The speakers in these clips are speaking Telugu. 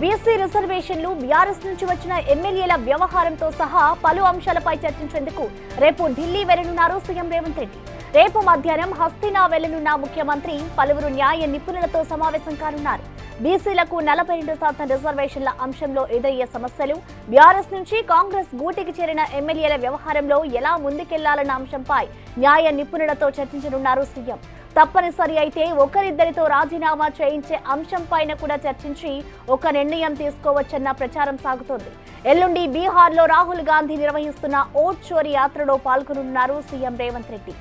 బీసీ రిజర్వేషన్లు, బీఆర్ఎస్ నుంచి వచ్చిన ఎమ్మెల్యేల వ్యవహారంతో సహా పలు అంశాలపై చర్చించేందుకు రేపు ఢిల్లీ వెళ్లనున్నారు సీఎం రేవంత్ రెడ్డి. రేపు మధ్యాహ్నం హస్తినా వెళ్లనున్న ముఖ్యమంత్రి పలువురు న్యాయ నిపుణులతో సమావేశం కానున్నారు. బీసీలకు 42% రిజర్వేషన్ల అంశంలో ఎదురయ్యే సమస్యలు, బీఆర్ఎస్ నుంచి కాంగ్రెస్ గూటికి చేరిన ఎమ్మెల్యేల వ్యవహారంలో ఎలా ముందుకెళ్లాలన్న అంశంపై న్యాయ నిపుణులతో చర్చించనున్నారు సీఎం. తప్పనిసరి అయితే ఒకరిద్దరితో రాజీనామా చేయించే అంశంపైన కూడా చర్చించి ఒక నిర్ణయం తీసుకోవచ్చన్న ప్రచారం సాగుతోంది. ఎల్లుండి బీహార్లో రాహుల్ గాంధీ నిర్వహిస్తున్న ఓట్ చోరీ యాత్రలో పాల్గొనున్నారు CM Revanth Reddy.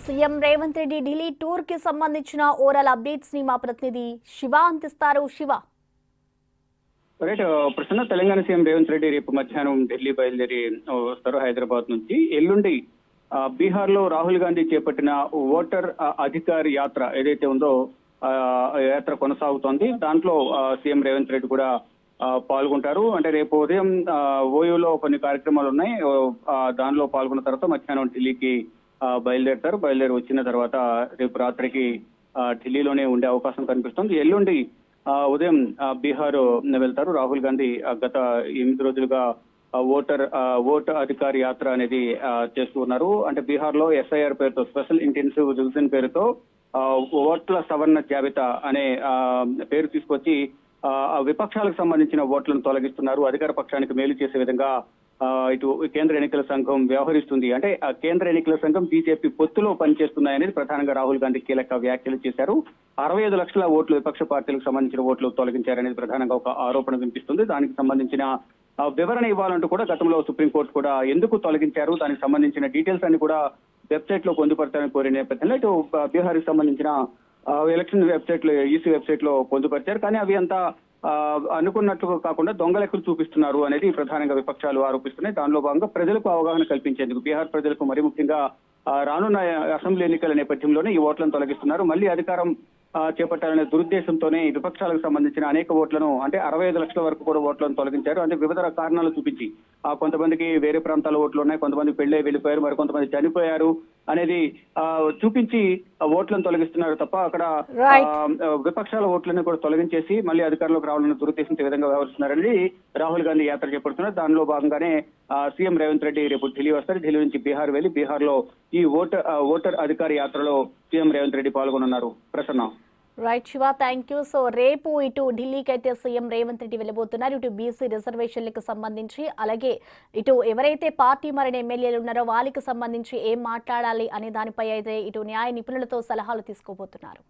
CM Revanth Reddy Delhi tour కి సంబంధించిన ఓవరాల్ అప్డేట్స్ ని మా ప్రతినిధి శివ అందిస్తారు. శివ, ప్రసన్న, తెలంగాణ సీఎం రేవంత్ రెడ్డి రేపు మధ్యాహ్నం ఢిల్లీ బయలుదేరి వస్తారు హైదరాబాద్ నుంచి. ఎల్లుండి బీహార్ లో రాహుల్ గాంధీ చేపట్టిన ఓటర్ అధికార్ యాత్ర ఏదైతే ఉందో యాత్ర కొనసాగుతోంది. దాంట్లో సీఎం రేవంత్ రెడ్డి కూడా పాల్గొంటారు. అంటే రేపు ఉదయం ఓయూలో కొన్ని కార్యక్రమాలు ఉన్నాయి. దానిలో పాల్గొన్న తర్వాత మధ్యాహ్నం ఢిల్లీకి బయలుదేరతారు. బయలుదేరి వచ్చిన తర్వాత రేపు రాత్రికి ఢిల్లీలోనే ఉండే అవకాశం కనిపిస్తుంది. ఎల్లుండి ఉదయం బీహార్ వెళ్తారు. రాహుల్ గాంధీ గత 8 రోజులుగా ఓటు అధికారి యాత్ర అనేది చేస్తూ ఉన్నారు. అంటే బీహార్ లో SIR పేరుతో, స్పెషల్ ఇంటెన్సివ్ రివిజన్ పేరుతో ఓట్ల సవరణ జాబితా అనే పేరు తీసుకొచ్చి విపక్షాలకు సంబంధించిన ఓట్లను తొలగిస్తున్నారు. అధికార పక్షానికి మేలు చేసే విధంగా ఇటు కేంద్ర ఎన్నికల సంఘం వ్యవహరిస్తుంది. అంటే కేంద్ర ఎన్నికల సంఘం బీజేపీ పొత్తులో పనిచేస్తున్నాయనేది ప్రధానంగా రాహుల్ గాంధీ కీలక వ్యాఖ్యలు చేశారు. 65 లక్షల ఓట్లు విపక్ష పార్టీలకు సంబంధించిన ఓట్లు తొలగించారనేది ప్రధానంగా ఒక ఆరోపణ వినిపిస్తుంది. దానికి సంబంధించిన వివరణ ఇవ్వాలంటూ కూడా గతంలో సుప్రీంకోర్టు కూడా ఎందుకు తొలగించారు, దానికి సంబంధించిన డీటెయిల్స్ అన్ని కూడా వెబ్సైట్ లో పొందుపరచాలని కోరిన నేపథ్యంలో ఇటు బీహార్ కి సంబంధించిన ఎలక్షన్ వెబ్సైట్ లో, ఈసీ వెబ్సైట్ లో పొందుపరిచారు. కానీ అవి అంతా అనుకున్నట్లు కాకుండా దొంగ లెక్కలు చూపిస్తున్నారు అనేది ప్రధానంగా విపక్షాలు ఆరోపిస్తున్నాయి. దానిలో భాగంగా ప్రజలకు అవగాహన కల్పించేందుకు, బీహార్ ప్రజలకు మరి ముఖ్యంగా రానున్న అసెంబ్లీ ఎన్నికల నేపథ్యంలోనే ఈ ఓట్లను తొలగిస్తున్నారు. మళ్ళీ అధికారం చేపట్టాలనే దురుద్దేశంతోనే విపక్షాలకు సంబంధించిన అనేక ఓట్లను, అంటే 65 లక్షల వరకు కూడా ఓట్లను తొలగించారు. అంటే వివిధ కారణాలు చూపించి కొంతమందికి వేరే ప్రాంతాల ఓట్లు ఉన్నాయి, కొంతమంది పెళ్లే వెళ్ళిపోయారు, మరి కొంతమంది చనిపోయారు అనేది చూపించి ఓట్లను తొలగిస్తున్నారు తప్ప అక్కడ విపక్షాల ఓట్లను కూడా తొలగించేసి మళ్ళీ అధికారంలోకి రావాలన్న దురుద్దేశంతో ఈ విధంగా వ్యవహరిస్తున్నారని రాహుల్ గాంధీ యాత్ర చేపడుతున్నారు. దానిలో భాగంగానే సీఎం రేవంత్ రెడ్డి రేపు ఢిల్లీ వస్తారు. ఢిల్లీ నుంచి బీహార్ వెళ్లి బీహార్ లో ఈ ఓటర్ అధికారి యాత్రలో సీఎం రేవంత్ రెడ్డి పాల్గొనున్నారు. Prasanna. Right Shiva, thank you. So రేపు ఇటు ఢిల్లీకి అయితే సీఎం రేవంత్ రెడ్డి వెళ్ళబోతున్నారు. ఇటు బీసీ రిజర్వేషన్లకు సంబంధించి, అలాగే ఇటు ఎవరైతే పార్టీ మారిన ఎమ్మెల్యేలు ఉన్నారో వాళ్ళకి సంబంధించి ఏం మాట్లాడాలి అనే దానిపై అయితే ఇటు న్యాయ నిపుణులతో సలహాలు తీసుకోబోతున్నారు.